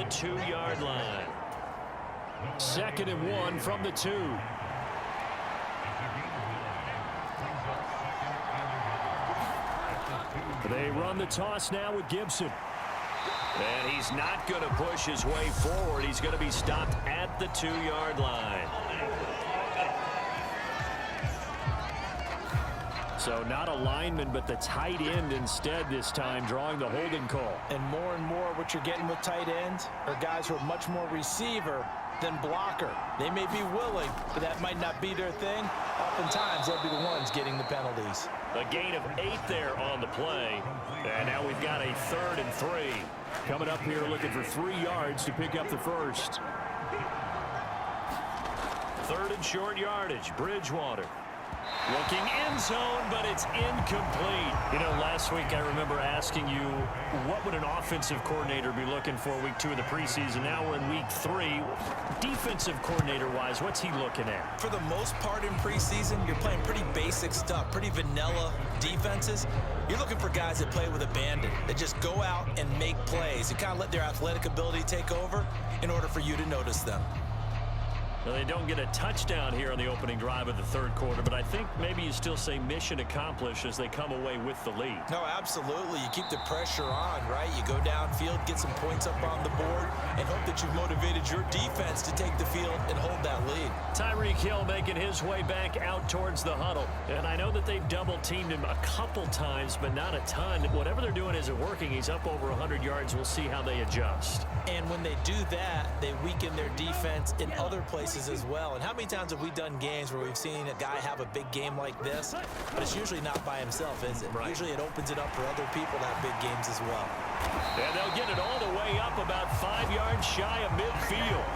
the 2-yard line. 2nd and 1 from the 2. They run the toss now with Gibson. And he's not going to push his way forward. He's going to be stopped at the 2-yard line. So not a lineman, but the tight end instead this time, drawing the holding call. And more what you're getting with tight ends are guys who are much more receiver than blocker. They may be willing, but that might not be their thing. Oftentimes, they'll be the ones getting the penalties. A gain of 8 there on the play. And now we've got a 3rd and 3. Coming up here looking for 3 yards to pick up the first. 3rd and short yardage. Bridgewater. Looking end zone, but it's incomplete. You know, last week I remember asking you, what would an offensive coordinator be looking for week 2 of the preseason? Now we're in week 3. Defensive coordinator-wise, what's he looking at? For the most part in preseason, you're playing pretty basic stuff, pretty vanilla defenses. You're looking for guys that play with abandon, that just go out and make plays and kind of let their athletic ability take over in order for you to notice them. Well, they don't get a touchdown here on the opening drive of the 3rd quarter, but I think maybe you still say mission accomplished as they come away with the lead. No, absolutely. You keep the pressure on, right? You go downfield, get some points up on the board, and hope that you've motivated your defense to take the field and hold that lead. Tyreek Hill making his way back out towards the huddle. And I know that they've double-teamed him a couple times, but not a ton. Whatever they're doing isn't working. He's up over 100 yards. We'll see how they adjust. And when they do that, they weaken their defense in other places as well. And how many times have we done games where we've seen a guy have a big game like this, but it's usually not by himself, is it? Right. Usually it opens it up for other people to have big games as well. And they'll get it all the way up about 5 yards shy of midfield.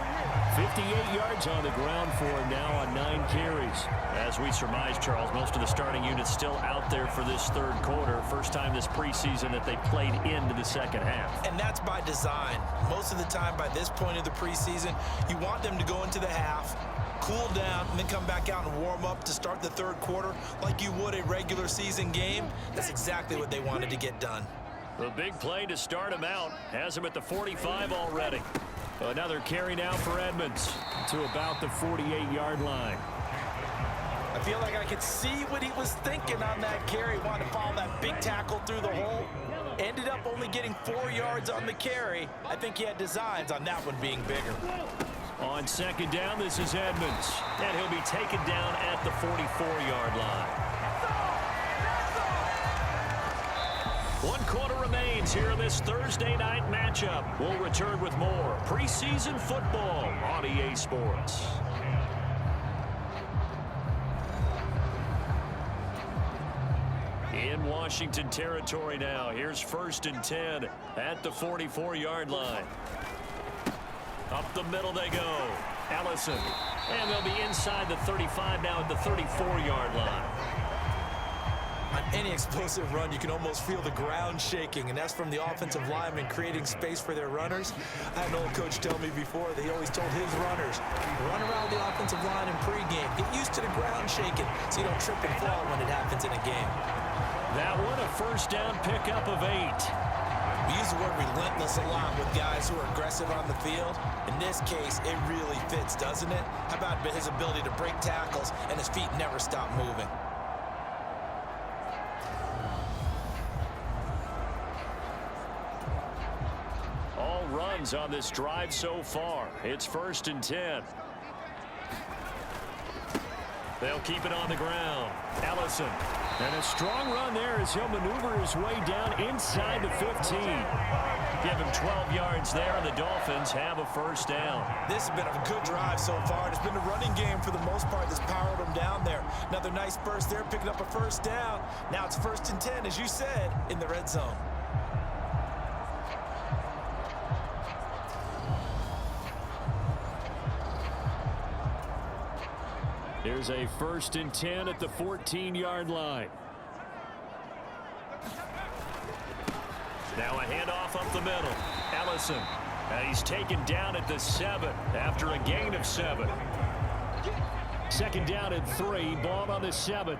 58 yards on the ground for him now on 9 carries. As we surmise, Charles, most of the starting unit's still out there for this 3rd quarter. First time this preseason that they played into the 2nd half. And that's by design. Most of the time by this point of the preseason, you want them to go into the half, cool down, and then come back out and warm up to start the 3rd quarter like you would a regular season game. That's exactly what they wanted to get done. The big play to start him out has him at the 45 already. Another carry now for Edmonds to about the 48-yard line. I feel like I could see what he was thinking on that carry. Wanted to follow that big tackle through the hole. Ended up only getting 4 yards on the carry. I think he had designs on that one being bigger. On 2nd down, this is Edmonds. And he'll be taken down at the 44-yard line. 1 quarter remains here in this Thursday night matchup. We'll return with more preseason football on EA Sports. In Washington territory now. Here's 1st and 10 at the 44-yard line. Up the middle they go. Ellison. And they'll be inside the 35 now at the 34-yard line. On any explosive run, you can almost feel the ground shaking, and that's from the offensive linemen creating space for their runners. I had an old coach tell me before that he always told his runners, run around the offensive line in pregame. Get used to the ground shaking so you don't trip and fall when it happens in a game. That one a 1st down pickup of 8. We use the word relentless a lot with guys who are aggressive on the field. In this case, it really fits, doesn't it? How about his ability to break tackles and his feet never stop moving? All runs on this drive so far. It's 1st and 10. They'll keep it on the ground. Ellison. And a strong run there as he'll maneuver his way down inside the 15. Give him 12 yards there, and the Dolphins have a 1st down. This has been a good drive so far. It's been the running game for the most part that's powered them down there. Another nice burst there, picking up a 1st down. Now it's 1st and 10, as you said, in the red zone. Here's a 1st and 10 at the 14-yard line. Now a handoff up the middle. Ellison. And he's taken down at the 7 after a gain of 7. 2nd down and 3. Ball on the 7.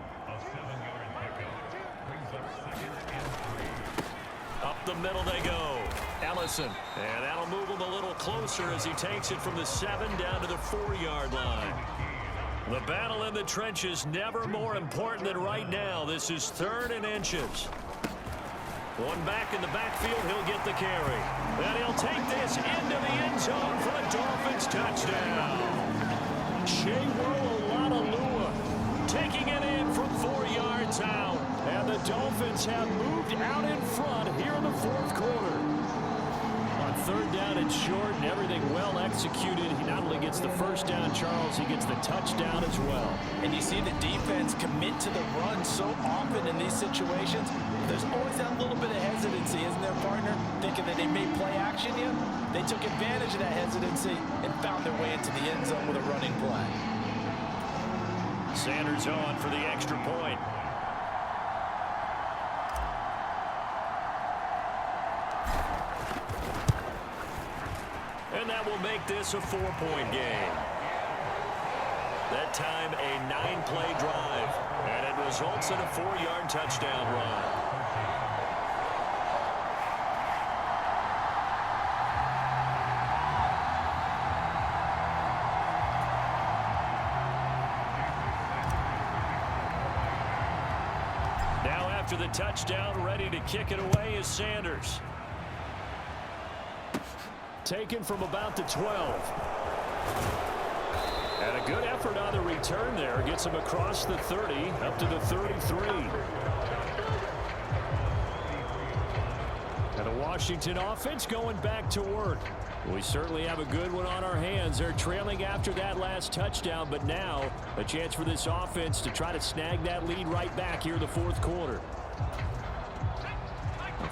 Up the middle they go. Ellison. And that'll move him a little closer as he takes it from the 7 down to the 4-yard line. The battle in the trenches never more important than right now. This is 3rd and inches. One back in the backfield, he'll get the carry. And he'll take this into the end zone for a Dolphins touchdown. Shea World taking it in from 4 yards out. And the Dolphins have moved out in front here in the 4th quarter. On 3rd down and short and everything well executed. He not only gets the first down, Charles, he gets the touchdown as well. And you see the defense commit to the run so often in these situations. There's always that little bit of hesitancy, isn't there, partner? Thinking that they may play action you. They took advantage of that hesitancy and found their way into the end zone with a running play. Sanders on for the extra point. And that will make this a 4-point game. That time a 9-play drive. And it results in a 4-yard touchdown run. Now after the touchdown, ready to kick it away is Sanders. Taken from about the 12. And a good effort on the return there. Gets him across the 30, up to the 33. And the Washington offense going back to work. We certainly have a good one on our hands. They're trailing after that last touchdown, but now a chance for this offense to try to snag that lead right back here in the 4th quarter.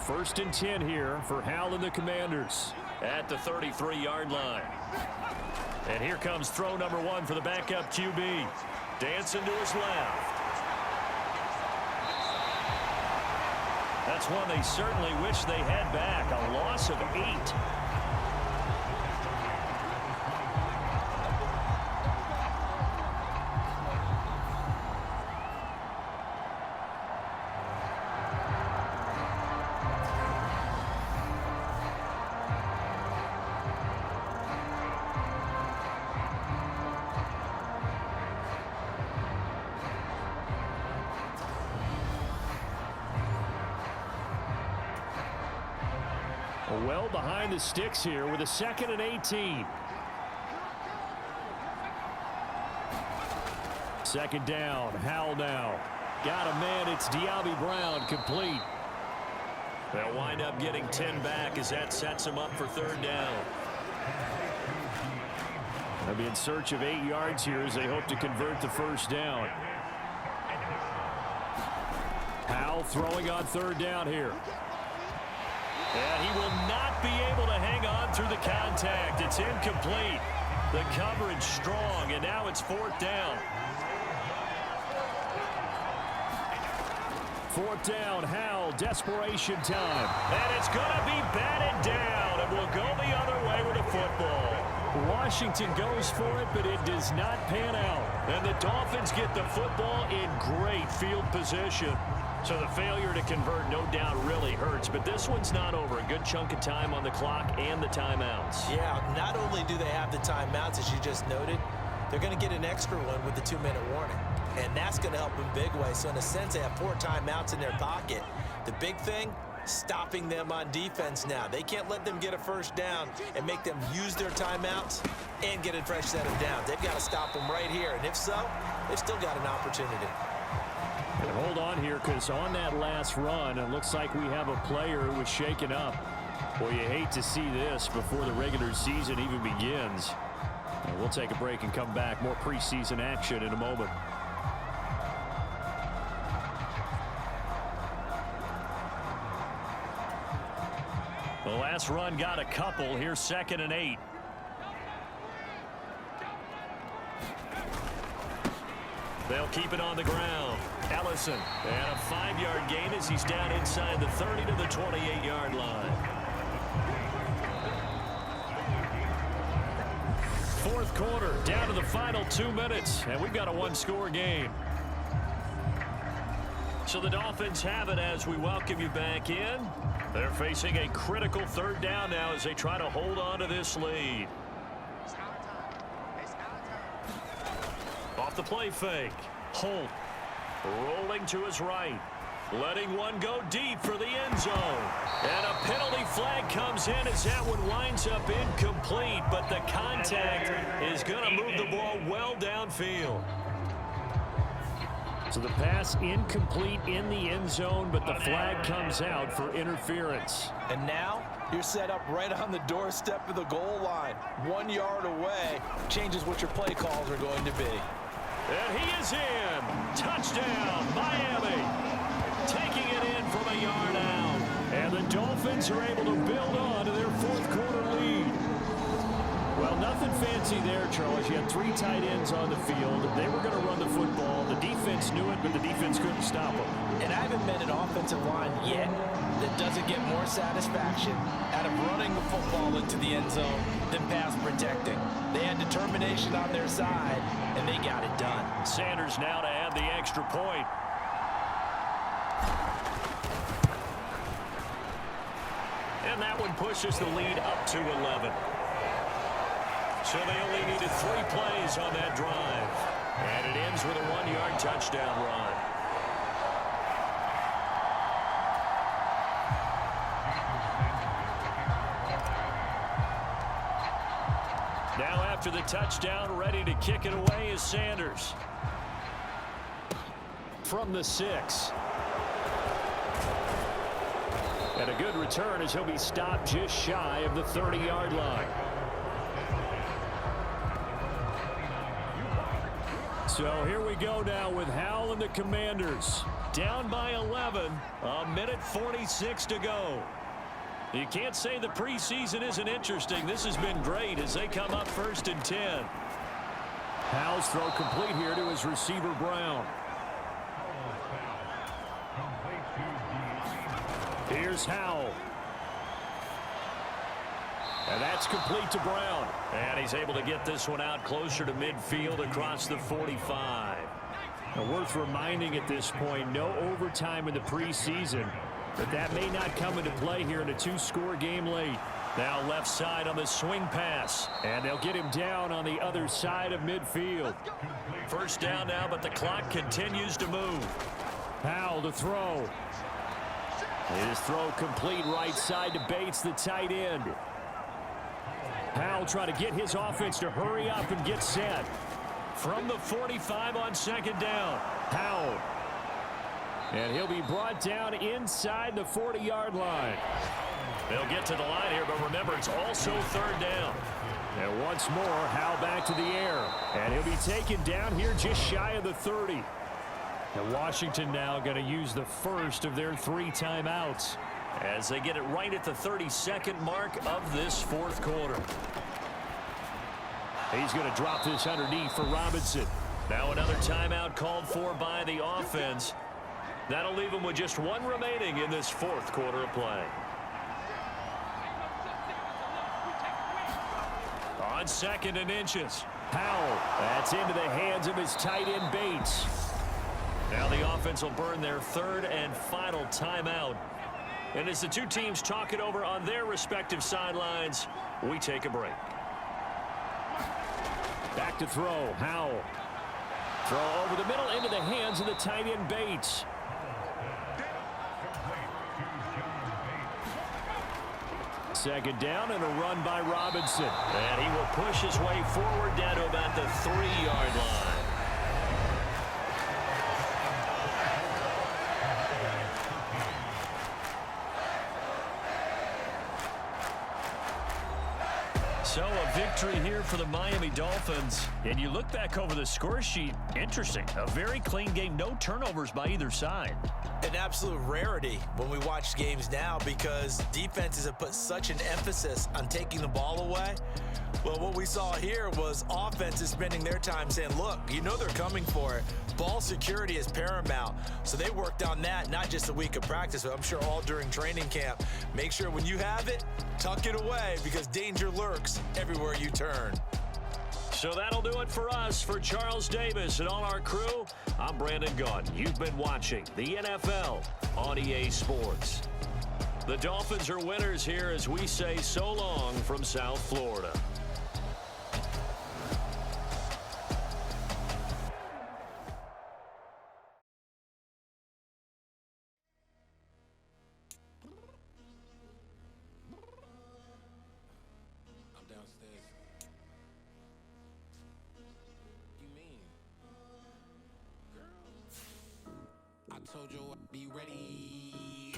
1st and 10 here for Hal and the Commanders at the 33-yard line. And here comes throw number 1 for the backup QB. Dancing to his left. That's one they certainly wish they had back. A loss of 8. Well behind the sticks here with a 2nd and 18. 2nd down. Howell now. Got a man. It's Diaby Brown complete. They'll wind up getting 10 back as that sets him up for 3rd down. They'll be in search of 8 yards here as they hope to convert the 1st down. Howell throwing on 3rd down here. And he will not be able to hang on through the contact. It's incomplete. The coverage strong, and now it's 4th down. 4th down, Howell, desperation time. And it's going to be batted down, and we'll go the other way with the football. Washington goes for it, but it does not pan out. And the Dolphins get the football in great field position. So the failure to convert, no doubt, really hurts. But this one's not over. A good chunk of time on the clock and the timeouts. Yeah, not only do they have the timeouts, as you just noted, they're going to get an extra one with the 2-minute warning. And that's going to help in big way. So in a sense, they have 4 timeouts in their pocket. The big thing, stopping them on defense now. They can't let them get a 1st down and make them use their timeouts and get a fresh set of downs. They've got to stop them right here. And if so, they've still got an opportunity. And hold on here, because on that last run, it looks like we have a player who was shaken up. Well, you hate to see this before the regular season even begins. And we'll take a break and come back. More preseason action in a moment. The last run got a couple. Here's 2nd and 8. They'll keep it on the ground. Ellison, and a 5-yard gain as he's down inside the 30 to the 28-yard line. 4th quarter, down to the final 2 minutes, and we've got a 1-score game. So the Dolphins have it as we welcome you back in. They're facing a critical 3rd down now as they try to hold on to this lead. Off the play fake. Holt rolling to his right. Letting one go deep for the end zone. And a penalty flag comes in as that one winds up incomplete. But the contact is going to move the ball well downfield. So the pass incomplete in the end zone, but the flag comes out for interference. And now you're set up right on the doorstep of the goal line. 1 yard away changes what your play calls are going to be. And he is in. Touchdown, Miami. Taking it in from a yard out. And the Dolphins are able to build on to their 4th quarter lead. Well, nothing fancy there, Charles. You had 3 tight ends on the field. They were going to run the football. The defense knew it, but the defense couldn't stop them. And I haven't met an offensive line yet that doesn't get more satisfaction out of running the football into the end zone than pass protecting. They had determination on their side, and they got it done. Sanders now to add the extra point. And that one pushes the lead up to 11. So they only needed 3 plays on that drive. And it ends with a 1-yard touchdown run. Now after the touchdown, ready to kick it away is Sanders. From the 6. And a good return as he'll be stopped just shy of the 30-yard line. So here we go now with Howell and the Commanders. Down by 11, a minute 46 to go. You can't say the preseason isn't interesting. This has been great as they come up 1st and 10. Howell's throw complete here to his receiver, Brown. Here's Howell. And that's complete to Brown. And he's able to get this one out closer to midfield across the 45. Now, worth reminding at this point, no overtime in the preseason. But that may not come into play here in a 2-score game late. Now left side on the swing pass. And they'll get him down on the other side of midfield. 1st down now, but the clock continues to move. Howell to throw. His throw complete right side to Bates, the tight end. Howell trying to get his offense to hurry up and get set. From the 45 on 2nd down, Howell. And he'll be brought down inside the 40-yard line. They'll get to the line here, but remember, it's also 3rd down. And once more, Howell back to the air. And he'll be taken down here just shy of the 30. And Washington now going to use the first of their 3 timeouts as they get it right at the 32nd mark of this 4th quarter. He's going to drop this underneath for Robinson. Now another timeout called for by the offense. That'll leave them with just 1 remaining in this 4th quarter of play. On 2nd and inches. Howell. That's into the hands of his tight end Bates. Now the offense will burn their 3rd and final timeout. And as the 2 teams talk it over on their respective sidelines, we take a break. Back to throw. Howell. Throw over the middle into the hands of the tight end Bates. Second down and a run by Robinson. And he will push his way forward down to about the 3-yard line. So a victory here for the Miami Dolphins. And you look back over the score sheet, interesting. A very clean game, no turnovers by either side. An absolute rarity when we watch games now because defenses have put such an emphasis on taking the ball away. Well, what we saw here was offenses spending their time saying, look, you know they're coming for it. Ball security is paramount. So they worked on that, not just a week of practice, but I'm sure all during training camp. Make sure when you have it, tuck it away because danger lurks everywhere you turn. So that'll do it for us. For Charles Davis and all our crew, I'm Brandon Gaudin. You've been watching the NFL on EA Sports. The Dolphins are winners here as we say so long from South Florida. I'm downstairs. You mean? Girl, I told you I'd be ready.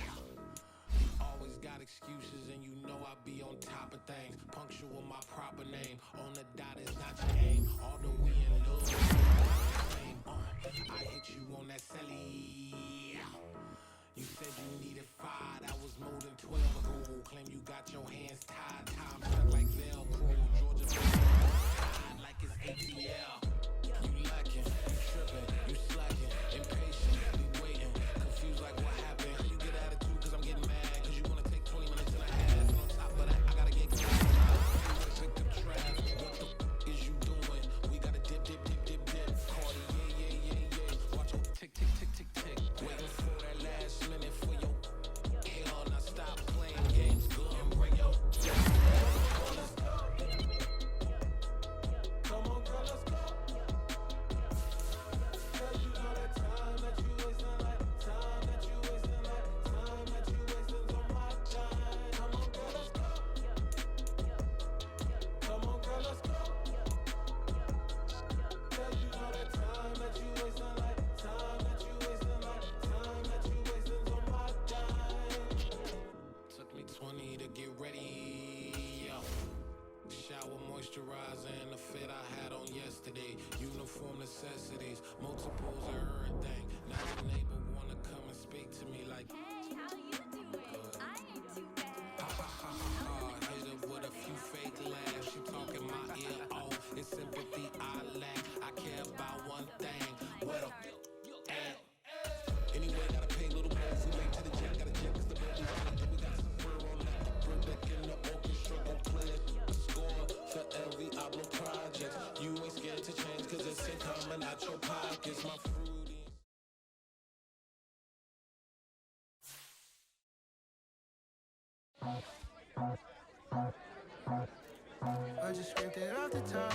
Always got excuses and you know I be on top of things. Punctual my proper name. On the dot is not your aim. Although we in love, I hit you on that celly. You said you needed 5, that was more than 12 ago. Claim you got your hands tied, time stuck like Velcro. Georgia tied like it's ATL. You lacking, you tripping, you slacking, impatient, you waiting, confused like what happened. You get attitude cause I'm getting mad, cause you wanna take 20 minutes and a half. And on top of that, I gotta get clean. Pick up trash, what the is you doing? We gotta dip. Cardi, yeah. Watch your tick. Waiting for that last minute for your hell, now stop playing games. Go and bring your let's go. Come on, girl, let's go. Cause you know that time that you wasting, like time that you wasting, like time that you wasting on my time. Come on, girl, let's go. Come on, girl, let's go. Cause you know that time that you wasting, like time that you wasting, like time that you wasting on my time. Took me 20 to get ready, yo. Shower, moisturizer, and the fit I had on yesterday. Uniform necessities, multiples of everything. Now your neighbor wanna come and speak to me like, Hey, how you doing? I ain't too bad. hit her with a few fake laughs. She talking my ear off. It's sympathy I lack. I care about one thing. What a at. Anyway, gotta pay a little more. If we late to the jet, gotta jet cause the baby's on. We got some fur on that. Bring back in the orchestra. Go play a score for every album project. You ain't scared to change cause it's ain't coming out your pockets. My fruity. I just scraped it off the top,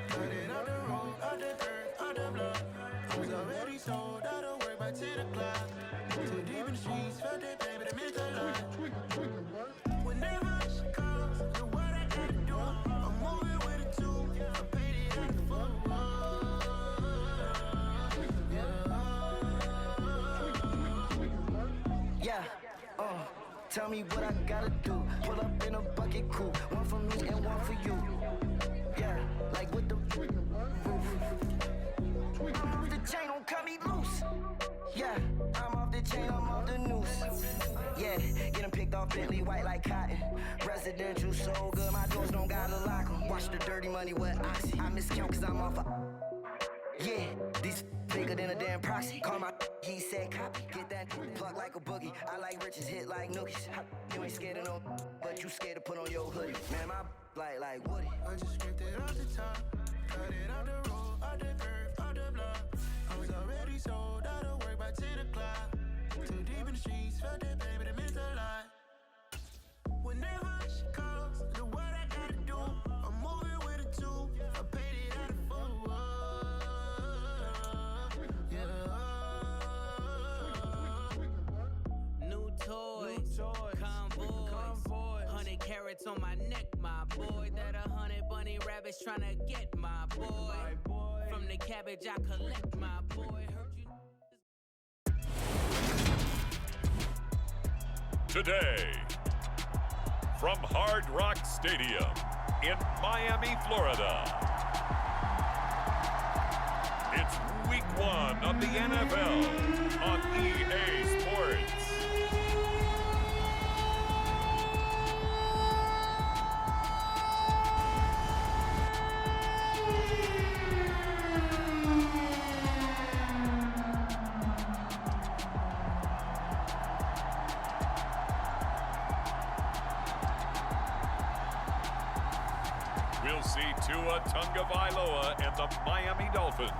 cut it out the road, out the dirt, out the block. I was already sold, I don't work by 10 o'clock. Too deep in the streets, felt that baby, that meant a lot. Whenever she calls, do what I gotta do. I'm moving with it too, I paid it out the full. Yeah, tell me what I gotta do. Pull up in a bucket coupe, one for me and one for you. Yeah, like with the roof. I'm off the chain, don't cut me loose. Yeah, I'm off the chain, I'm off the noose. Yeah, getting picked off Bentley white like cotton. Residential so good, my doors don't gotta lock 'em. Watch the dirty money with oxy. I miscount cause I'm off a. Yeah, these bigger than a damn proxy. Call my he said copy. Get that plug like a boogie. I like riches, hit like nookies. You ain't scared of no, but you scared to put on your hoodie. Man, my like Woody. I just scraped it off the top, cut it out the road, out the curve, out the block. I was already sold, out of work by 10 o'clock. Too deep in the streets, felt that baby, that meant a lot. Whenever she calls, do what I gotta do. I'm moving with it too. I paid it out of full. New toys, convoys, 100 carats on my neck, my boy. That 100 bunny rabbits tryna get my boy. From the cabbage I collect, my boy. Heard you. Today, from Hard Rock Stadium in Miami, Florida, it's Week 1 of the NFL on EA Sports. We'll see Tua Tagovailoa and the Miami Dolphins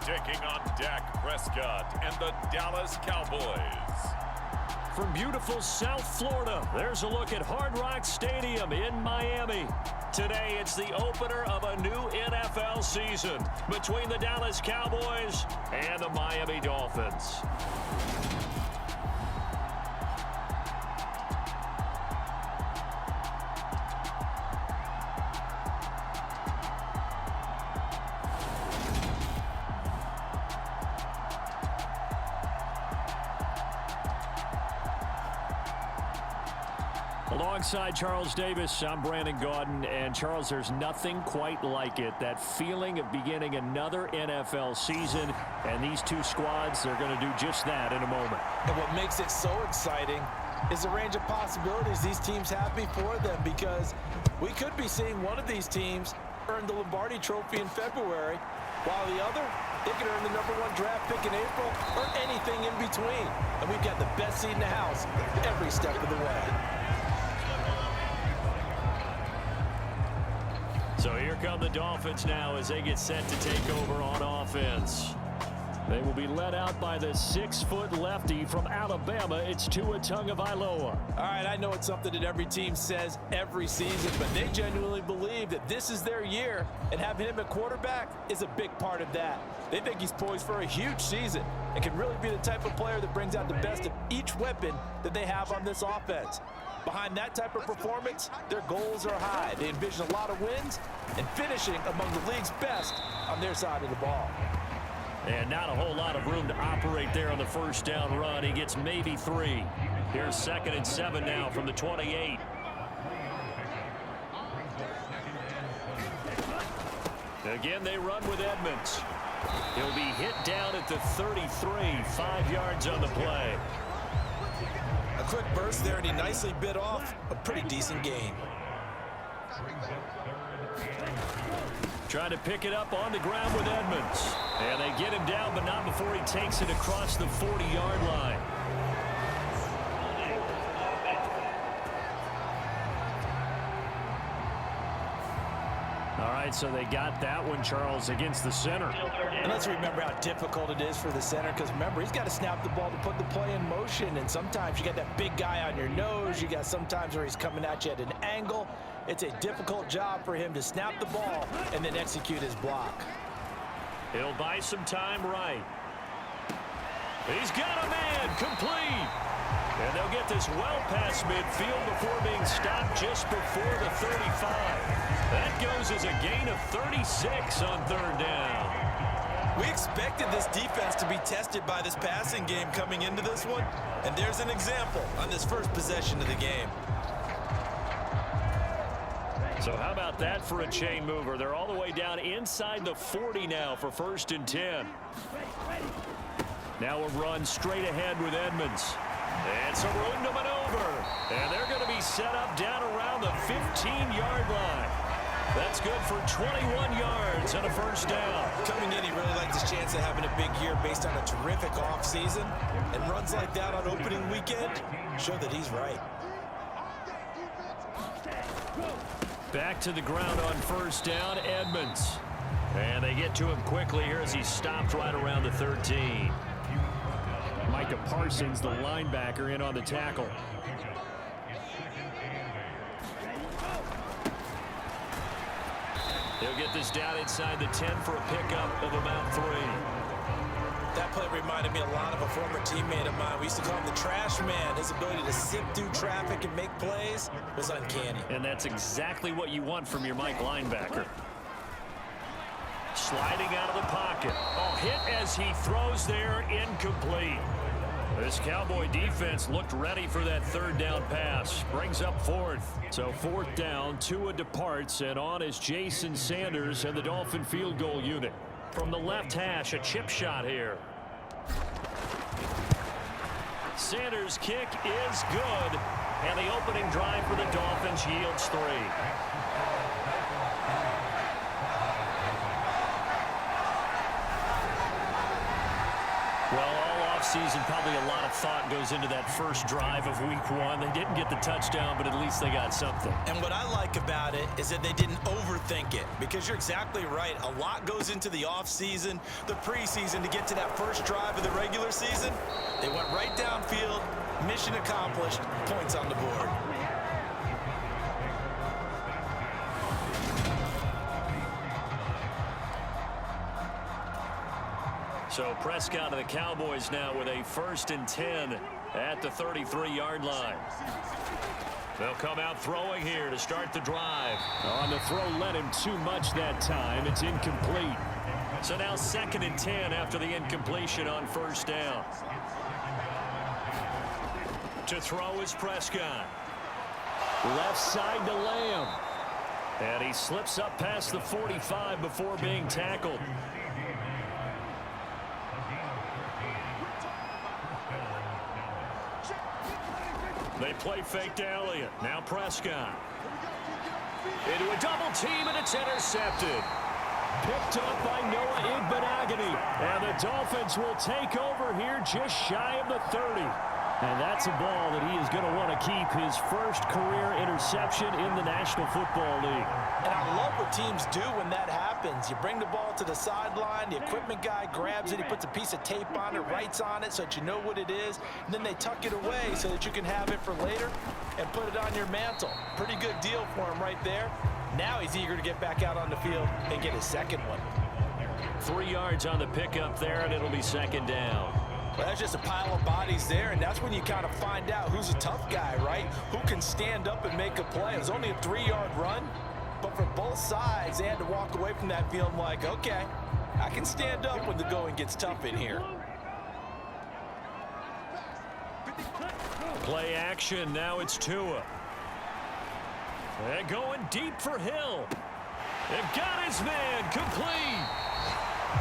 taking on Dak Prescott and the Dallas Cowboys. From beautiful South Florida, there's a look at Hard Rock Stadium in Miami. Today, it's the opener of a new NFL season between the Dallas Cowboys and the Miami Dolphins. Alongside Charles Davis, I'm Brandon Gaudin. And Charles, there's nothing quite like it. That feeling of beginning another NFL season. And these two squads, they're going to do just that in a moment. And what makes it so exciting is the range of possibilities these teams have before them, because we could be seeing one of these teams earn the Lombardi Trophy in February, while the other, they could earn the #1 draft pick in April or anything in between. And we've got the best seat in the house every step of the way. So here come the Dolphins now as they get set to take over on offense. They will be led out by the 6-foot lefty from Alabama. It's Tua Tagovailoa. All right, I know it's something that every team says every season, but they genuinely believe that this is their year, and having him at quarterback is a big part of that. They think he's poised for a huge season and can really be the type of player that brings out the best of each weapon that they have on this offense. Behind that type of performance, their goals are high. They envision a lot of wins and finishing among the league's best on their side of the ball. And not a whole lot of room to operate there on the first down run. He gets maybe 3. Here's 2nd and 7 now from the 28. Again, they run with Edmonds. He'll be hit down at the 33, 5 yards on the play. A quick burst there, and he nicely bit off a pretty decent gain. Trying to pick it up on the ground with Edmonds. And they get him down, but not before he takes it across the 40-yard line. All right, so they got that one, Charles, against the center. And let's remember how difficult it is for the center, because remember, he's got to snap the ball to put the play in motion, and sometimes you got that big guy on your nose. You got sometimes where he's coming at you at an angle. It's a difficult job for him to snap the ball and then execute his block. He'll buy some time right. He's got a man, complete. And they'll get this well past midfield before being stopped just before the 35. That goes as a gain of 36 on 3rd down. We expected this defense to be tested by this passing game coming into this one, and there's an example on this first possession of the game. So how about that for a chain mover? They're all the way down inside the 40 now for 1st and 10. Now a run straight ahead with Edmonds. And some room to maneuver. And they're going to be set up down around the 15-yard line. That's good for 21 yards and a 1st down. Coming in, he really liked his chance of having a big year based on a terrific offseason. And runs like that on opening weekend show that he's right. Back to the ground on 1st down, Edmonds. And they get to him quickly here as he's stopped right around the 13. Micah Parsons, the linebacker, in on the tackle. He'll get this down inside the 10 for a pickup of about 3. That play reminded me a lot of a former teammate of mine. We used to call him the trash man. His ability to sift through traffic and make plays was uncanny. And that's exactly what you want from your Mike linebacker. Sliding out of the pocket. Oh, hit as he throws there, incomplete. This Cowboy defense looked ready for that 3rd down pass. Brings up 4th. So 4th down, Tua departs, and on is Jason Sanders and the Dolphin field goal unit. From the left hash, a chip shot here. Sanders' kick is good, and the opening drive for the Dolphins yields 3. Well, all offseason, probably a lot of thought goes into that first drive of week 1. They didn't get the touchdown, but at least they got something. And what I like about it is that they didn't overthink it, because you're exactly right. A lot goes into the offseason, the preseason, to get to that first drive of the regular season. They went right downfield, Mission accomplished. Points on the board. So Prescott of the Cowboys now with a 1st and 10 at the 33-yard line. They'll come out throwing here to start the drive. On the throw, led him too much that time. It's incomplete. So now 2nd and 10 after the incompletion on 1st down. To throw is Prescott. Left side to Lamb. And he slips up past the 45 before being tackled. They play fake to Elliott. Now Prescott. Into a double team, and it's intercepted. Picked up by Noah Igbenogany. And the Dolphins will take over here just shy of the 30. And that's a ball that he is going to want to keep, his first career interception in the National Football League. And I love what teams do when that happens. You bring the ball to the sideline, the equipment guy grabs it, he puts a piece of tape on it, writes on it so that you know what it is, and then they tuck it away so that you can have it for later and put it on your mantle. Pretty good deal for him right there. Now he's eager to get back out on the field and get his second one. 3 yards on the pickup there, and it'll be 2nd down. Well, that's just a pile of bodies there, and that's when you kind of find out who's a tough guy, right? Who can stand up and make a play. It was only a 3-yard run, but for both sides, they had to walk away from that feeling like, okay, I can stand up when the going gets tough in here. Play action, now it's Tua. And going deep for Hill. They've got his man, complete.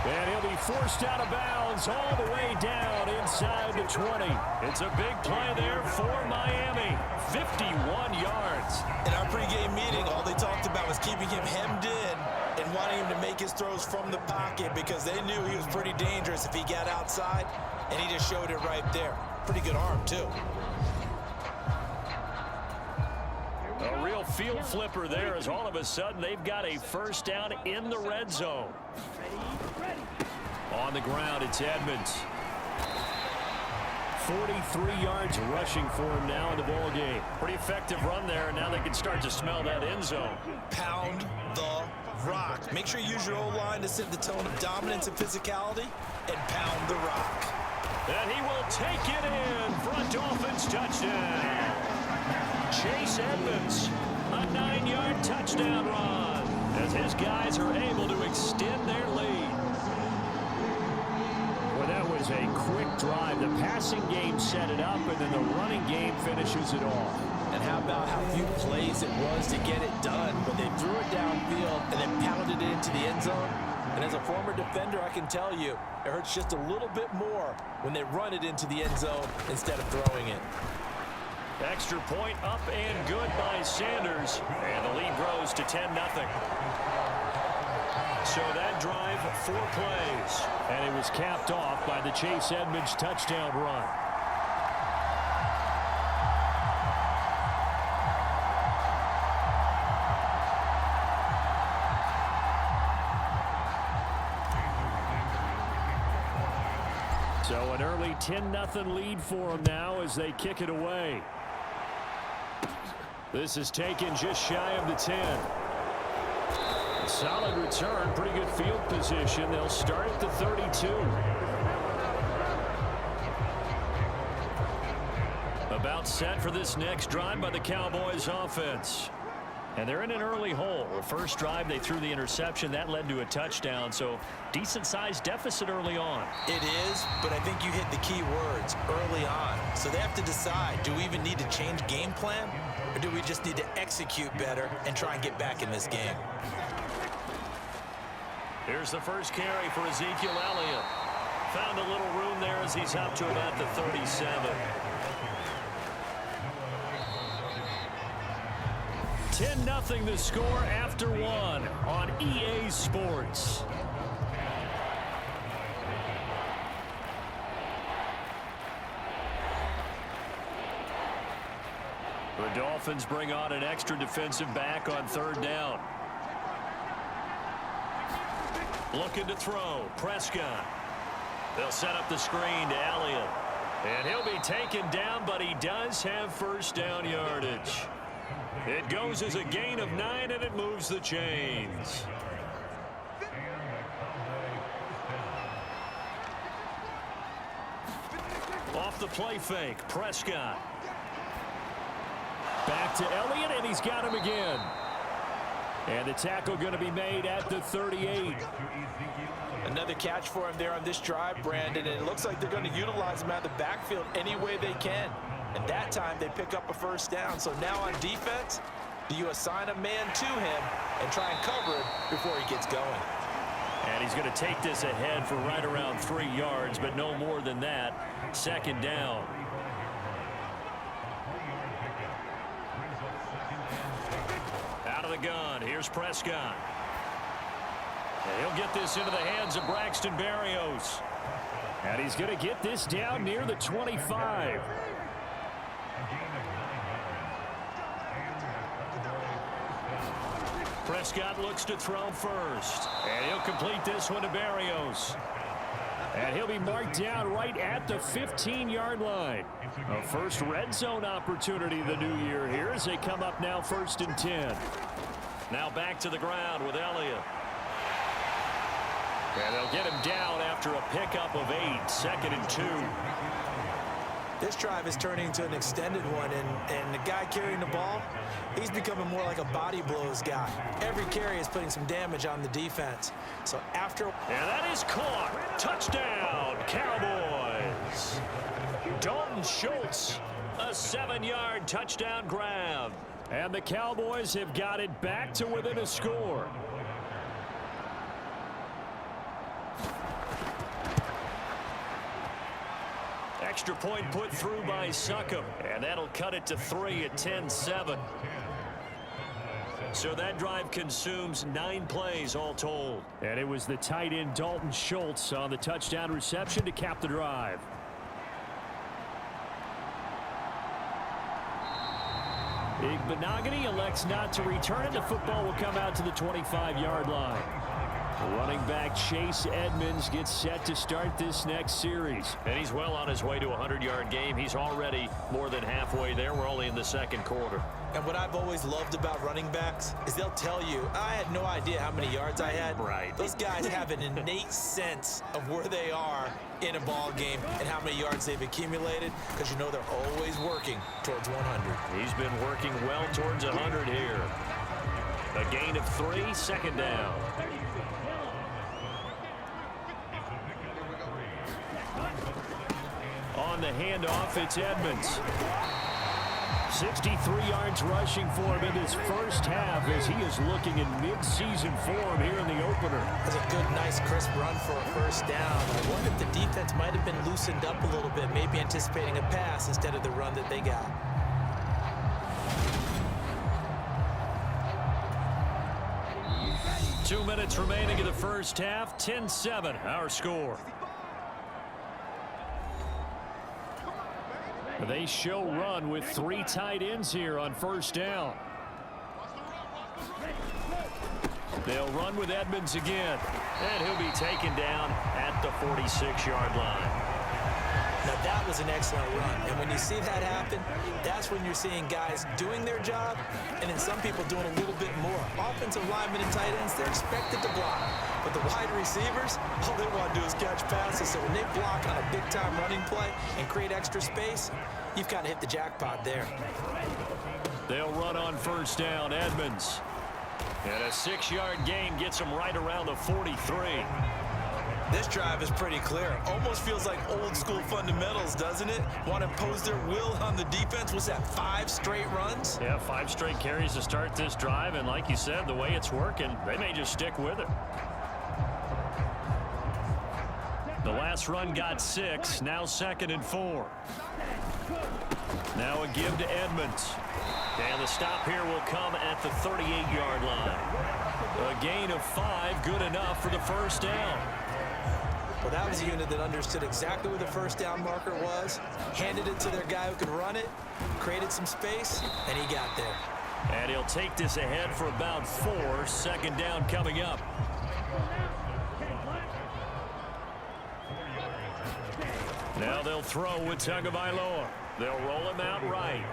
And he'll be forced out of bounds all the way down inside the 20. It's a big play there for Miami. 51 yards. In our pregame meeting, all they talked about was keeping him hemmed in and wanting him to make his throws from the pocket because they knew he was pretty dangerous if he got outside, and he just showed it right there. Pretty good arm, too. A real field flipper there as all of a sudden they've got a 1st down in the red zone. On the ground, it's Edmonds. 43 yards rushing for him now in the ball game. Pretty effective run there, and now they can start to smell that end zone. Pound the rock. Make sure you use your O-line to set the tone of dominance and physicality, and pound the rock. And he will take it in for a Dolphins touchdown. Chase Edmonds, a 9-yard touchdown run as his guys are able to extend their lead. Well, that was a quick drive. The passing game set it up, and then the running game finishes it off. And how about how few plays it was to get it done, but they threw it downfield and then pounded it into the end zone. And as a former defender, I can tell you, it hurts just a little bit more when they run it into the end zone instead of throwing it. Extra point up and good by Sanders. And the lead grows to 10-0. So that drive, 4 plays. And it was capped off by the Chase Edmonds touchdown run. So an early 10-0 lead for them now as they kick it away. This is taken just shy of the 10. Solid return, pretty good field position. They'll start at the 32. About set for this next drive by the Cowboys offense. And they're in an early hole. The first drive, they threw the interception. That led to a touchdown, so decent-sized deficit early on. It is, but I think you hit the key words, early on. So they have to decide, do we even need to change game plan? Or do we just need to execute better and try and get back in this game? Here's the first carry for Ezekiel Elliott. Found a little room there as he's up to about the 37. 10-0 the score after 1 on EA Sports. The Dolphins bring on an extra defensive back on 3rd down. Looking to throw. Prescott. They'll set up the screen to Elliott. And he'll be taken down, but he does have first down yardage. It goes as a gain of 9, and it moves the chains. Off the play fake, Prescott. Back to Elliott, and he's got him again. And the tackle going to be made at the 38. Another catch for him there on this drive, Brandon, and it looks like they're going to utilize him out of the backfield any way they can. And that time they pick up a first down. So now on defense, do you assign a man to him and try and cover him before he gets going? And he's going to take this ahead for right around 3 yards, but no more than that. Second down. Out of the gun, here's Prescott. And he'll get this into the hands of Braxton Berrios. And he's going to get this down near the 25. Prescott looks to throw first. And he'll complete this one to Berrios. And he'll be marked down right at the 15-yard line. A first red zone opportunity the new year here as they come up now 1st and 10. Now back to the ground with Elliott. And they'll get him down after a pickup of 8, 2nd and 2. This drive is turning into an extended one, and the guy carrying the ball, he's becoming more like a body blows guy. Every carry is putting some damage on the defense. So after... And that is caught. Touchdown, Cowboys. Dalton Schultz, a 7-yard touchdown grab. And the Cowboys have got it back to within a score. Extra point put through by Succop, and that'll cut it to 3 at 10-7. So that drive consumes 9 plays all told. And it was the tight end Dalton Schultz on the touchdown reception to cap the drive. Igbenogany elects not to return it. The football will come out to the 25-yard line. Running back Chase Edmonds gets set to start this next series. And he's well on his way to a 100-yard game. He's already more than halfway there. We're only in the 2nd quarter. And what I've always loved about running backs is they'll tell you, I had no idea how many yards I had. Right. Those guys have an innate sense of where they are in a ball game and how many yards they've accumulated, because you know they're always working towards 100. He's been working well towards 100 here. A gain of 3, 2nd down. On the handoff, it's Edmonds. 63 yards rushing for him in his first half as he is looking in mid-season form here in the opener. That's a good, nice, crisp run for a first down. I wonder if the defense might have been loosened up a little bit, maybe anticipating a pass instead of the run that they got. Two minutes remaining in the first half. 10-7, our score. They show run with 3 tight ends here on first down. They'll run with Edmonds again. And he'll be taken down at the 46-yard line. Now that was an excellent run. And when you see that happen, that's when you're seeing guys doing their job and then some people doing a little bit more. Offensive linemen and tight ends, they're expected to block. But the wide receivers, all they want to do is catch passes. So when they block on a big-time running play and create extra space, you've kind of hit the jackpot there. They'll run on first down, Edmonds. And a 6-yard gain gets him right around the 43. This drive is pretty clear. Almost feels like old school fundamentals, doesn't it? Want to impose their will on the defense. Was that 5 straight runs? Yeah, 5 straight carries to start this drive. And like you said, the way it's working, they may just stick with it. The last run got 6. Now 2nd and 4. Now a give to Edmonds. And the stop here will come at the 38-yard line. A gain of 5, good enough for the first down. Well, that was a unit that understood exactly where the first down marker was, handed it to their guy who could run it, created some space, and he got there. And he'll take this ahead for about 4. 2nd down coming up. Now they'll throw with Tagovailoa. They'll roll him out right.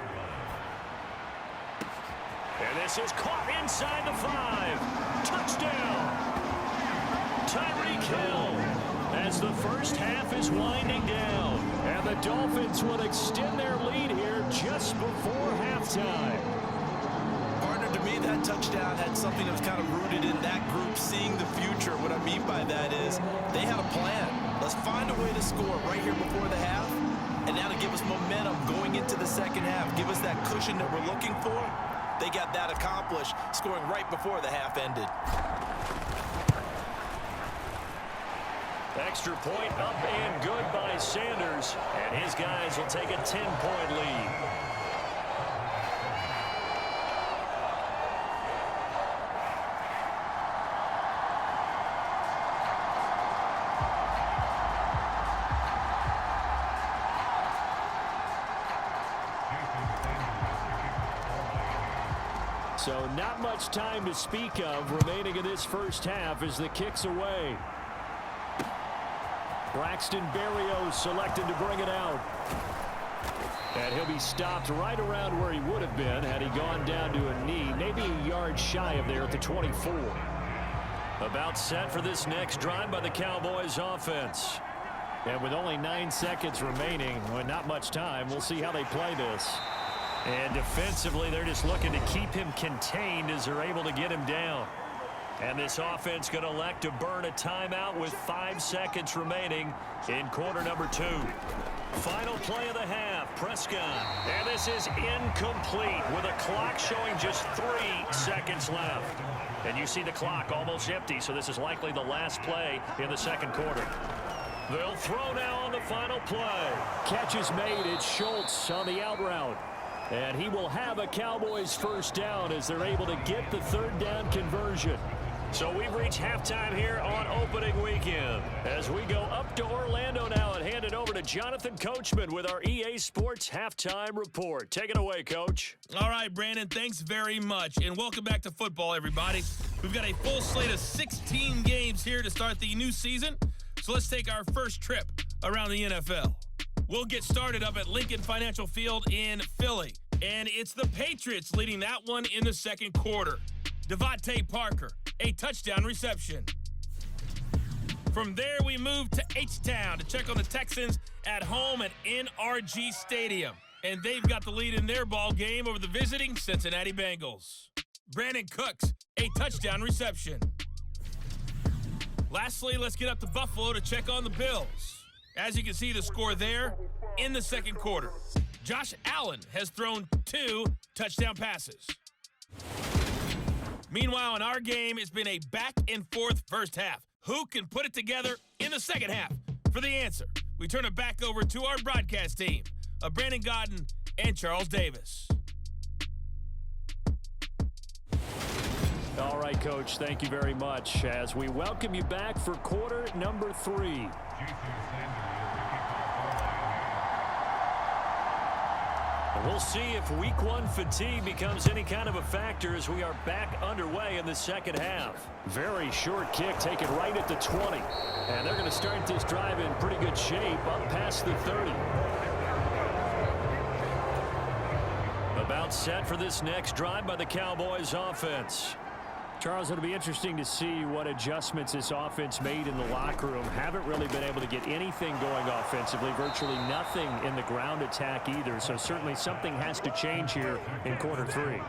And this is caught inside the 5. Touchdown. Tyreek Hill. As the first half is winding down. And the Dolphins will extend their lead here just before halftime. Partner, to me, that touchdown had something that was kind of rooted in that group seeing the future. What I mean by that is they had a plan. Let's find a way to score right here before the half. And now to give us momentum going into the second half. Give us that cushion that we're looking for. They got that accomplished, scoring right before the half ended. Extra point up and good by Sanders. And his guys will take a 10-point lead. So not much time to speak of remaining in this first half as the kick's away. Braxton Berrios selected to bring it out. And he'll be stopped right around where he would have been had he gone down to a knee, maybe a yard shy of there at the 24. About set for this next drive by the Cowboys offense. And with only 9 seconds remaining, well, not much time, we'll see how they play this. And defensively, they're just looking to keep him contained as they're able to get him down. And this offense going to elect to burn a timeout with 5 seconds remaining in quarter number 2. Final play of the half, Prescott. And this is incomplete with a clock showing just 3 seconds left. And you see the clock almost empty, so this is likely the last play in the second quarter. They'll throw now on the final play. Catch is made. It's Schultz on the out route. And he will have a Cowboys first down as they're able to get the third down conversion. So we've reached halftime here on opening weekend. As we go up to Orlando now and hand it over to Jonathan Coachman with our EA Sports Halftime Report. Take it away, Coach. All right, Brandon, thanks very much. And welcome back to football, everybody. We've got a full slate of 16 games here to start the new season. So let's take our first trip around the NFL. We'll get started up at Lincoln Financial Field in Philly. And it's the Patriots leading that one in the second quarter. Devontae Parker, a touchdown reception. From there, we move to H-Town to check on the Texans at home at NRG Stadium. And they've got the lead in their ball game over the visiting Cincinnati Bengals. Brandon Cooks, a touchdown reception. Lastly, let's get up to Buffalo to check on the Bills. As you can see the score there in the second quarter. Josh Allen has thrown 2 touchdown passes. Meanwhile, in our game, it's been a back-and-forth first half. Who can put it together in the second half? For the answer, we turn it back over to our broadcast team of Brandon Godden and Charles Davis. All right, Coach, thank you very much as we welcome you back for quarter number 3. We'll see if week 1 fatigue becomes any kind of a factor as we are back underway in the second half. Very short kick taken right at the 20. And they're going to start this drive in pretty good shape up past the 30. About set for this next drive by the Cowboys offense. Charles, it'll be interesting to see what adjustments this offense made in the locker room. Haven't really been able to get anything going offensively, virtually nothing in the ground attack either. So certainly something has to change here in quarter 3.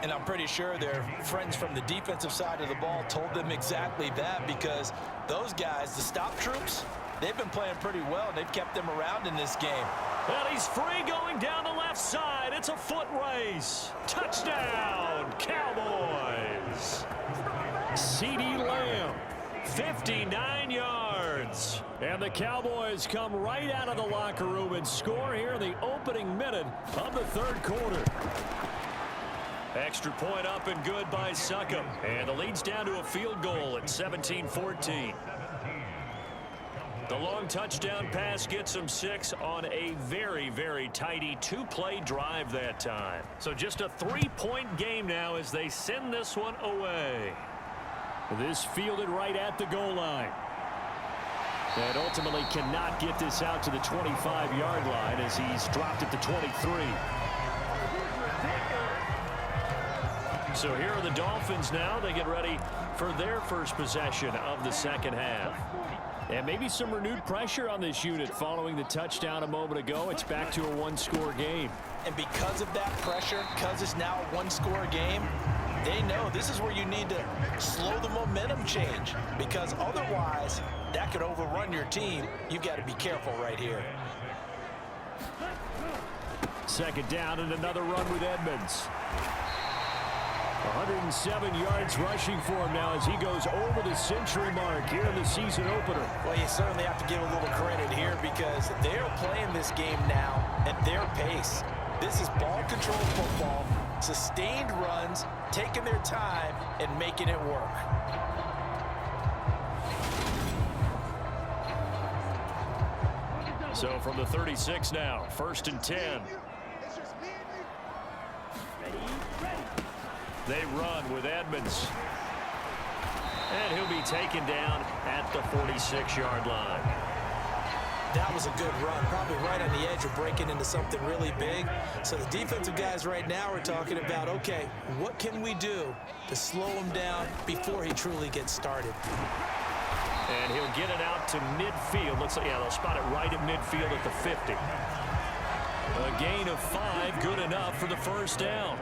And I'm pretty sure their friends from the defensive side of the ball told them exactly that, because those guys, the stop troops, they've been playing pretty well, and they've kept them around in this game. Well, he's free going down the left side. It's a foot race. Touchdown, Cowboys. CeeDee Lamb, 59 yards. And the Cowboys come right out of the locker room and score here in the opening minute of the third quarter. Extra point up and good by Succop. And the lead's down to a field goal at 17-14. The long touchdown pass gets them 6 on a very, very tidy 2-play drive that time. So just a 3-point game now as they send this one away. This fielded right at the goal line. And ultimately cannot get this out to the 25-yard line as he's dropped at the 23. So here are the Dolphins now. They get ready for their first possession of the second half. And maybe some renewed pressure on this unit following the touchdown a moment ago. It's back to a one-score game. And because of that pressure, because it's now a one-score game, they know this is where you need to slow the momentum change, because otherwise that could overrun your team. You've got to be careful right here. Second down and another run with Edmonds. 107 yards rushing for him now as he goes over the century mark here in the season opener. Well, you certainly have to give a little credit here because they're playing this game now at their pace. This is ball control football, sustained runs, taking their time and making it work. So from the 36 now, 1st and 10. They run with Edmonds. And he'll be taken down at the 46-yard line. That was a good run, probably right on the edge of breaking into something really big. So the defensive guys right now are talking about, okay, what can we do to slow him down before he truly gets started? And he'll get it out to midfield. Looks like, yeah, they'll spot it right at midfield at the 50. A gain of 5, good enough for the first down.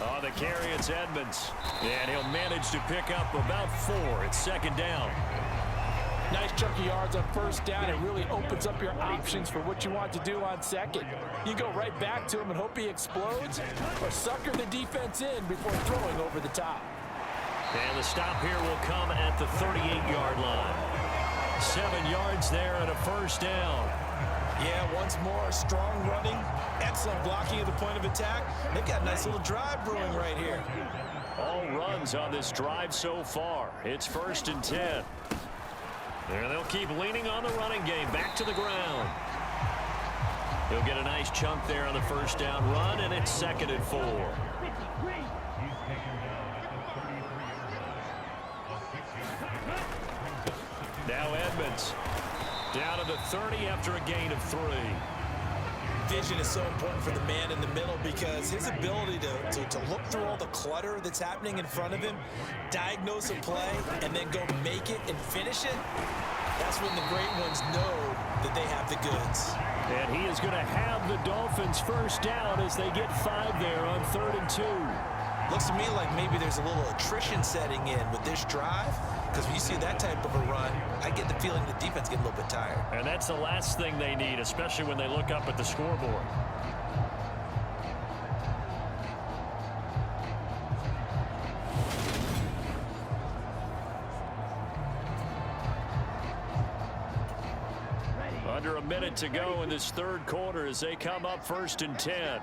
Oh, the carry, it's Edmonds. And he'll manage to pick up about 4. It's second down. Nice chunk of yards on first down. It really opens up your options for what you want to do on second. You go right back to him and hope he explodes, or sucker the defense in before throwing over the top. And the stop here will come at the 38-yard line. 7 yards there and a first down. Yeah, once more, strong running, excellent blocking at the point of attack. They've got a nice little drive brewing right here. All runs on this drive so far. It's 1st and 10. There they'll keep leaning on the running game. Back to the ground. He'll get a nice chunk there on the first down run, and it's 2nd and 4. Now Edmonds. Down to the 30 after a gain of 3. Vision is so important for the man in the middle because his ability to look through all the clutter that's happening in front of him, diagnose a play, and then go make it and finish it, that's when the great ones know that they have the goods. And he is going to have the Dolphins first down as they get 5 there on 3rd and 2. Looks to me like maybe there's a little attrition setting in with this drive, because when you see that type of a run, I get the feeling the defense getting a little bit tired. And that's the last thing they need, especially when they look up at the scoreboard. Under a minute to go in this third quarter as they come up 1st and 10.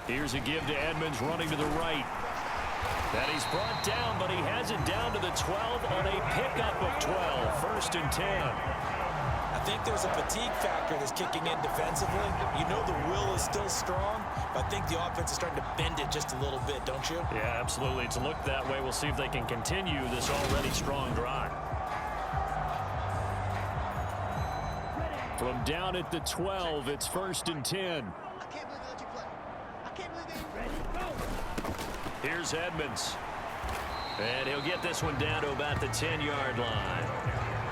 Here's a give to Edmonds running to the right. That he's brought down, but he has it down to the 12 on a pickup of 12. 1st and 10. I think there's a fatigue factor that's kicking in defensively. You know the will is still strong, but I think the offense is starting to bend it just a little bit, don't you? Yeah, absolutely. It's looked that way. We'll see if they can continue this already strong drive. From down at the 12, it's 1st and 10. Here's Edmonds. And he'll get this one down to about the 10-yard line.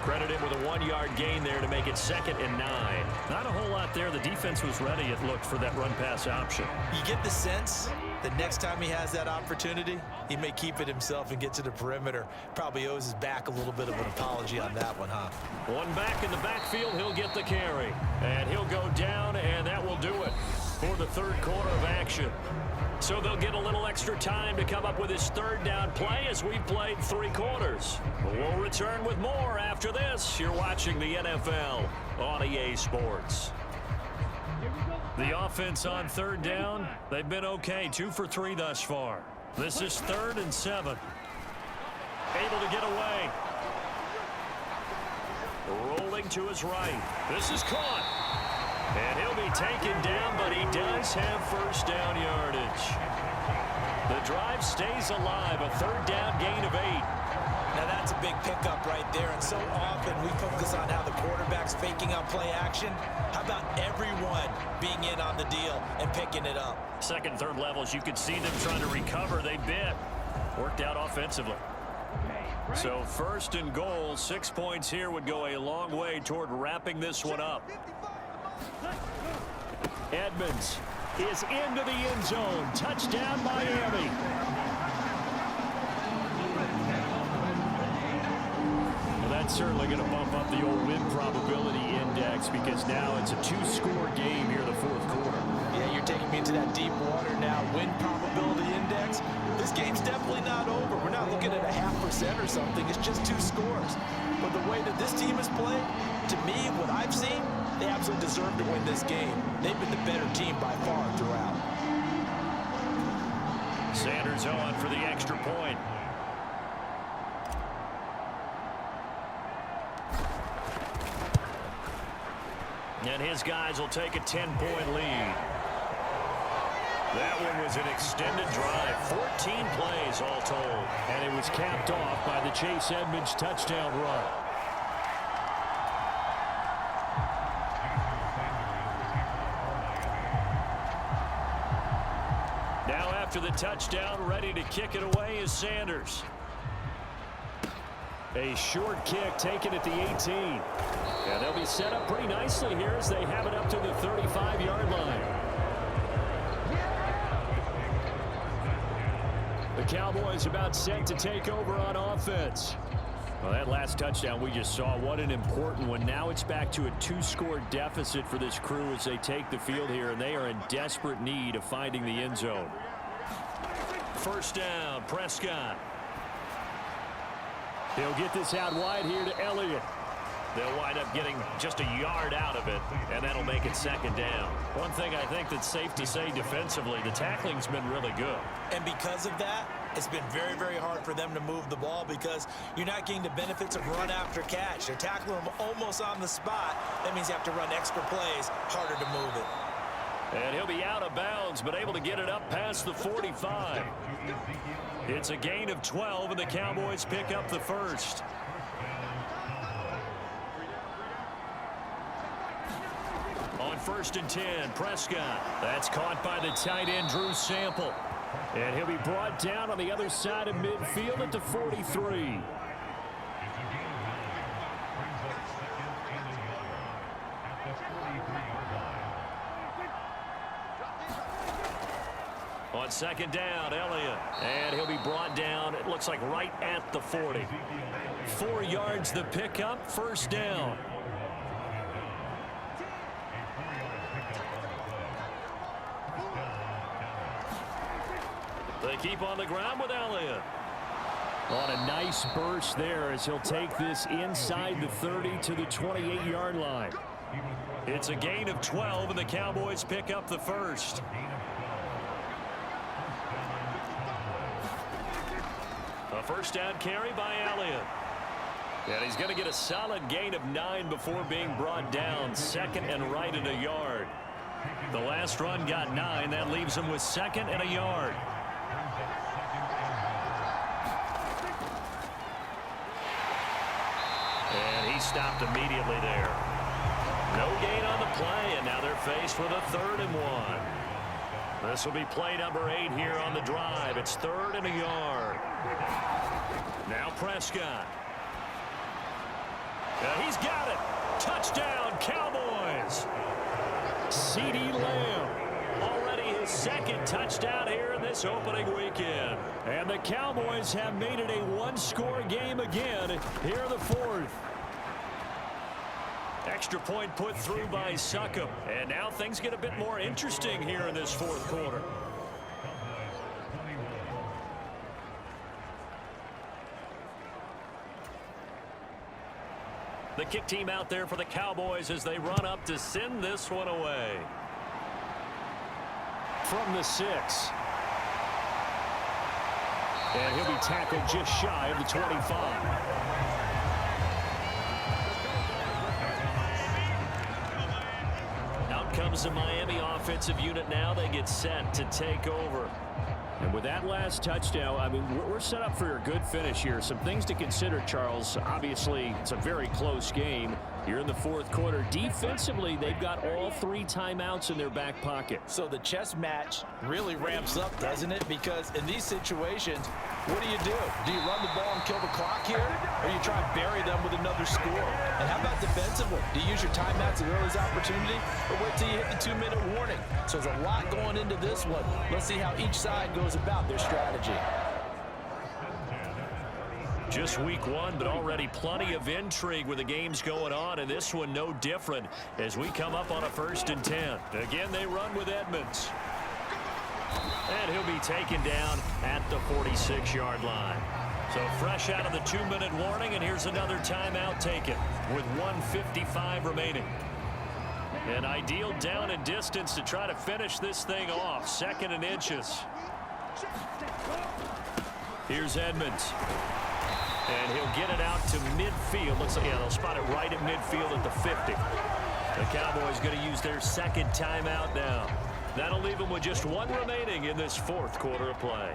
Credit him with a 1-yard gain there to make it 2nd and 9. Not a whole lot there. The defense was ready, it looked, for that run-pass option. You get the sense that next time he has that opportunity, he may keep it himself and get to the perimeter. Probably owes his back a little bit of an apology on that one, huh? One back in the backfield, he'll get the carry. And he'll go down, and that will do it for the third quarter of action. So they'll get a little extra time to come up with his third down play as we've played 3 quarters. We'll return with more after this. You're watching the NFL on EA Sports. The offense on 3rd down, they've been okay. 2 for 3 thus far. This is 3rd and 7. Able to get away. Rolling to his right. This is caught. And he'll be taken down, but he does have first down yardage. The drive stays alive. A third down gain of 8. Now that's a big pickup right there, and so often we focus on how the quarterback's faking out play action. How about everyone being in on the deal and picking it up? Second, third levels, you could see them trying to recover. They bit. Worked out offensively. So first and goal, 6 points here would go a long way toward wrapping this one up. Edmonds is into the end zone. Touchdown, Miami. Well, that's certainly going to bump up the old win probability index because now it's a 2-score game here in the fourth quarter. Yeah, you're taking me into that deep water now. Win probability index. This game's definitely not over. We're not looking at a 0.5% or something. It's just 2 scores. But the way that this team has played, to me, what I've seen, they absolutely deserve to win this game. They've been the better team by far throughout. Sanders on for the extra point. And his guys will take a 10-point lead. That one was an extended drive. 14 plays all told. And it was capped off by the Chase Edmonds touchdown run. Now after the touchdown, ready to kick it away is Sanders. A short kick taken at the 18. Yeah, they'll be set up pretty nicely here as they have it up to the 35-yard line. The Cowboys about set to take over on offense. Well, that last touchdown we just saw, what an important one. Now it's back to a 2-score deficit for this crew as they take the field here, and they are in desperate need of finding the end zone. First down, Prescott. He'll get this out wide here to Elliott. They'll wind up getting just a yard out of it, and that'll make it second down. One thing I think that's safe to say defensively, the tackling's been really good. And because of that, it's been very, very hard for them to move the ball because you're not getting the benefits of run after catch. They're tackling them almost on the spot. That means you have to run extra plays, harder to move it. And he'll be out of bounds, but able to get it up past the 45. It's a gain of 12, and the Cowboys pick up the first. On first and 10, Prescott. That's caught by the tight end, Drew Sample. And he'll be brought down on the other side of midfield at the 43. On second down, Elliott. And he'll be brought down, it looks like right at the 40. 4 yards the pickup, first down. They keep on the ground with Elliott. On a nice burst there as he'll take this inside the 30 to the 28-yard line. It's a gain of 12, and the Cowboys pick up the first. A first down carry by Elliott. And he's going to get a solid gain of 9 before being brought down. Second and right at a yard. The last run got 9. That leaves him with second and a yard. And he stopped immediately there. No gain on the play, and now they're faced with a 3rd and 1. This will be play number 8 here on the drive. It's 3rd and a yard. Now Prescott. He's got it. Touchdown, Cowboys. CeeDee Lamb. Already his second touchdown here in this opening weekend. And the Cowboys have made it a 1-score game again here in the 4th. Extra point put through by Succop. And now things get a bit more interesting here in this 4th quarter. The kick team out there for the Cowboys as they run up to send this one away. From the 6. And he'll be tackled just shy of the 25. Out comes themselves a Miami offensive unit now. They get set to take over. And with that last touchdown, I mean, we're set up for a good finish here. Some things to consider, Charles. Obviously, it's a very close game. You're in the fourth quarter. Defensively, they've got all 3 timeouts in their back pocket. So the chess match really ramps up, doesn't it? Because in these situations, what do? Do you run the ball and kill the clock here? Or you try and bury them with another score? And how about defensively? Do you use your timeouts at earliest opportunity? Or wait till you hit the 2-minute warning? So there's a lot going into this one. Let's see how each side goes about their strategy. Just week 1, but already plenty of intrigue with the games going on, and this one no different as we come up on a 1st and 10. Again, they run with Edmonds. And he'll be taken down at the 46-yard line. So fresh out of the 2-minute warning, and here's another timeout taken with 1:55 remaining. An ideal down and distance to try to finish this thing off. 2nd and inches. Here's Edmonds. And he'll get it out to midfield. Looks like, yeah, they'll spot it right at midfield at the 50. The Cowboys going to use their 2nd timeout now. That'll leave them with just 1 remaining in this 4th quarter of play.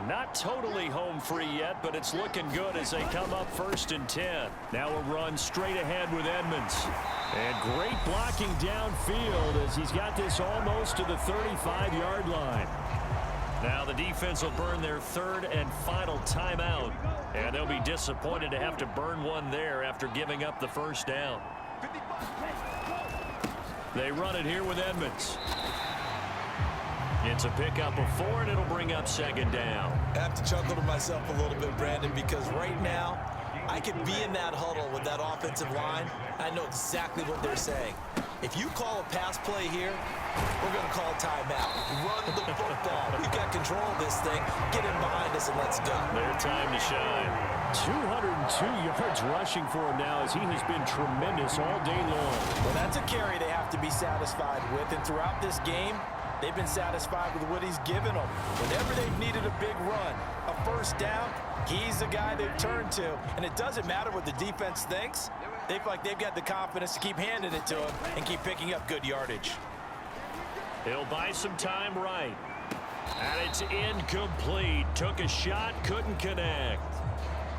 Not totally home free yet, but it's looking good as they come up 1st and 10. Now a run straight ahead with Edmonds. And great blocking downfield as he's got this almost to the 35-yard line. Now the defense will burn their 3rd and final timeout. And they'll be disappointed to have to burn one there after giving up the 1st down. They run it here with Edmonds. It's a pickup of 4, and it'll bring up 2nd down. I have to chuckle to myself a little bit, Brandon, because right now I could be in that huddle with that offensive line. I know exactly what they're saying. If you call a pass play here, we're going to call timeout. Run the football. We've got control of this thing. Get in behind us and let's go. Their time to shine. 202 yards rushing for him now as he has been tremendous all day long. Well, that's a carry they have to be satisfied with. And throughout this game, they've been satisfied with what he's given them. Whenever they've needed a big run, a 1st down, he's the guy they've turned to. And it doesn't matter what the defense thinks. They feel like they've got the confidence to keep handing it to him and keep picking up good yardage. He'll buy some time right. And it's incomplete. Took a shot, couldn't connect.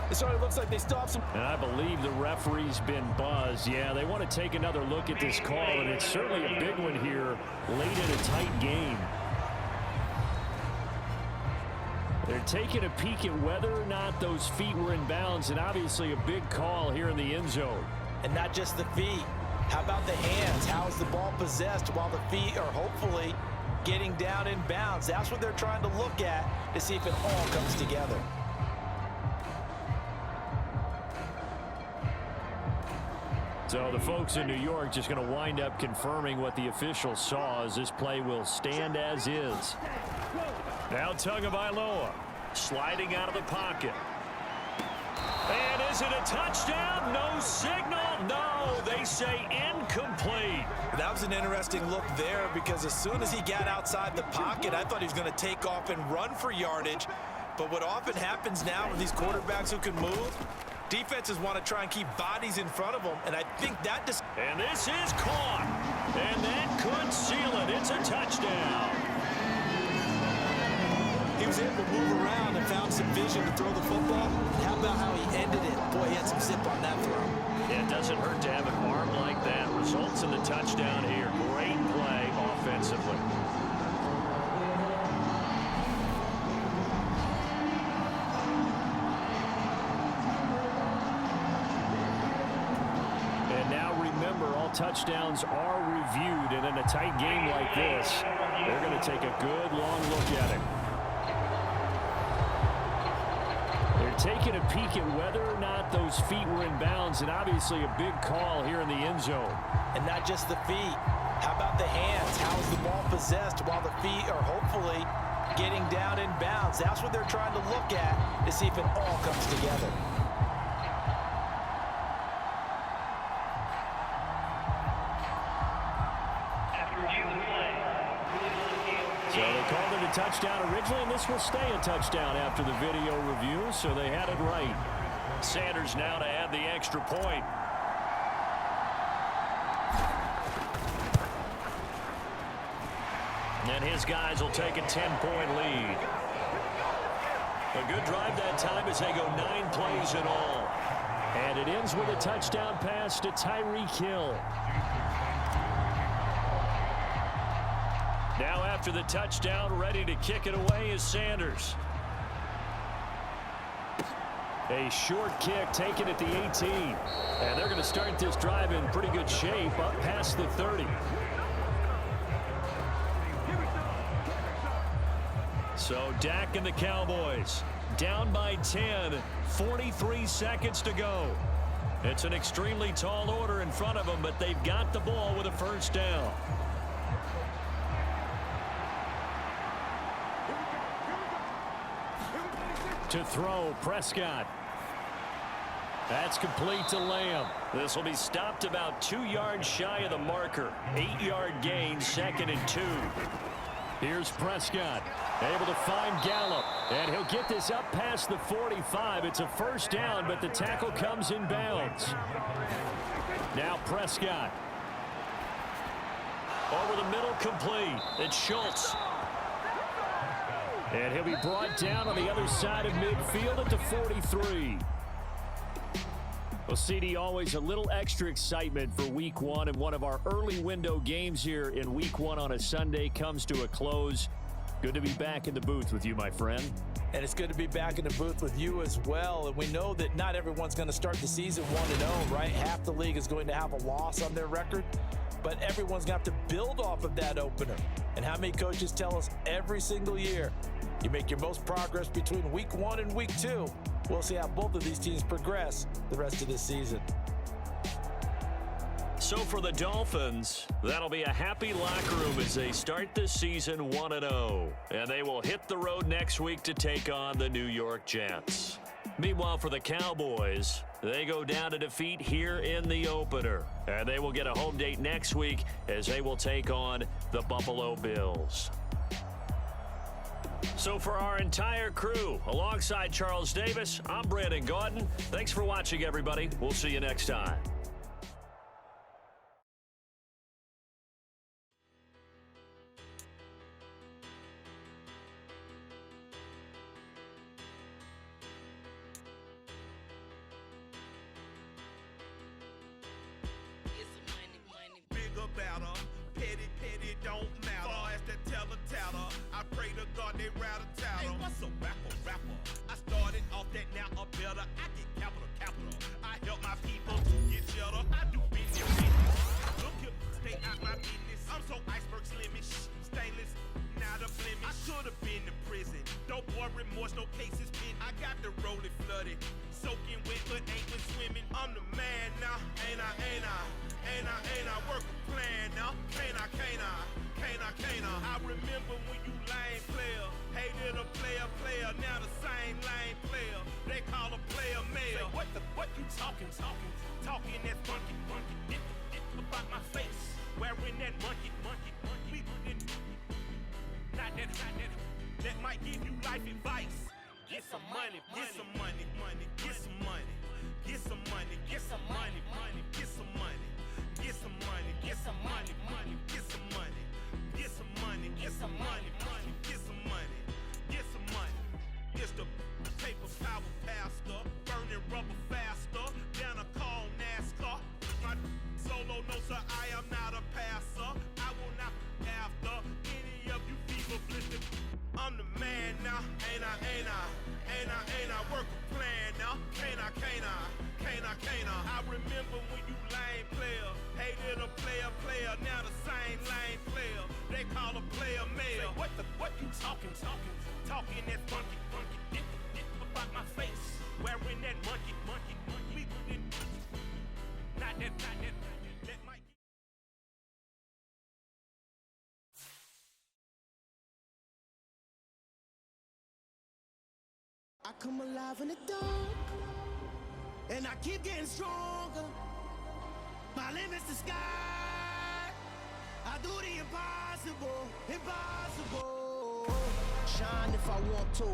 It sort of looks like they still have some. And I believe the referee's been buzzed. Yeah, they want to take another look at this call, and it's certainly a big one here late in a tight game. They're taking a peek at whether or not those feet were in bounds, and obviously a big call here in the end zone. And not just the feet. How about the hands? How is the ball possessed while the feet are hopefully getting down in bounds? That's what they're trying to look at to see if it all comes together. So the folks in New York just going to wind up confirming what the officials saw as this play will stand as is. Now Tagovailoa sliding out of the pocket. And is it a touchdown? No signal. No, they say incomplete. That was an interesting look there because as soon as he got outside the pocket, I thought he was going to take off and run for yardage. But what often happens now with these quarterbacks who can move, defenses want to try and keep bodies in front of them, and I think that just... And this is caught. And that could seal it. It's a touchdown. He was able to move around and found some vision to throw the football. How about how he ended it? Boy, he had some zip on that throw. Yeah, it doesn't hurt to have an arm like that. Results in the touchdown here. Great play offensively. And now remember, all touchdowns are reviewed, and in a tight game like this, they're going to take a good long look at it. Taking a peek at whether or not those feet were in bounds, and obviously a big call here in the end zone. And not just the feet. How about the hands? How is the ball possessed while the feet are hopefully getting down in bounds? That's what they're trying to look at to see if it all comes together. So they called it a touchdown originally, and this will stay a touchdown after the video review, so they had it right. Sanders now to add the extra point. And his guys will take a 10-point lead. A good drive that time as they go 9 plays in all. And it ends with a touchdown pass to Tyreek Hill. Now after the touchdown, ready to kick it away is Sanders. A short kick taken at the 18. And they're going to start this drive in pretty good shape up past the 30. So Dak and the Cowboys down by 10, 43 seconds to go. It's an extremely tall order in front of them, but they've got the ball with a first down. To throw, Prescott. That's complete to Lamb. This will be stopped about 2 yards shy of the marker. 8-yard gain, 2nd and 2. Here's Prescott, able to find Gallup, and he'll get this up past the 45. It's a first down, but the tackle comes in bounds. Now Prescott. Over the middle, complete. It's Schultz. And he'll be brought down on the other side of midfield at the 43. Well, CD, always a little extra excitement for Week 1, and one of our early window games here in Week 1 on a Sunday comes to a close. Good to be back in the booth with you, my friend. And it's good to be back in the booth with you as well. And we know that not everyone's going to start the season 1-0, right? Half the league is going to have a loss on their record, but everyone's going to have to build off of that opener. And how many coaches tell us every single year, you make your most progress between Week 1 and Week 2. We'll see how both of these teams progress the rest of this season. So for the Dolphins, that'll be a happy locker room as they start this season 1-0. And they will hit the road next week to take on the New York Jets. Meanwhile, for the Cowboys, they go down to defeat here in the opener. And they will get a home date next week as they will take on the Buffalo Bills. So for our entire crew, alongside Charles Davis, I'm Brandon Gaudin. Thanks for watching, everybody. We'll see you next time. I come alive in the dark, and I keep getting stronger. My limit's the sky. I do the impossible, impossible. Shine if I want to.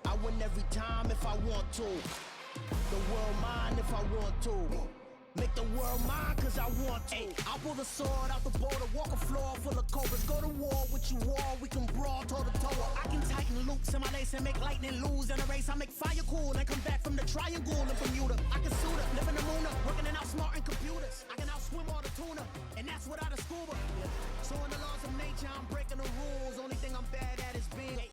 I win every time if I want to. The world mine if I want to. Make the world mine cause I want to. I'll pull the sword out the border, walk a floor full of cobras. Go to war with you all, we can brawl toe to toe. I can tighten loops in my lace and make lightning lose in a race. I make fire cool and come back from the triangle in Bermuda. I can suit up, live in the moon up, working and outsmarting computers. I can outswim all the tuna, and that's without a scuba. So in the laws of nature, I'm breaking the rules. Only thing I'm bad at is being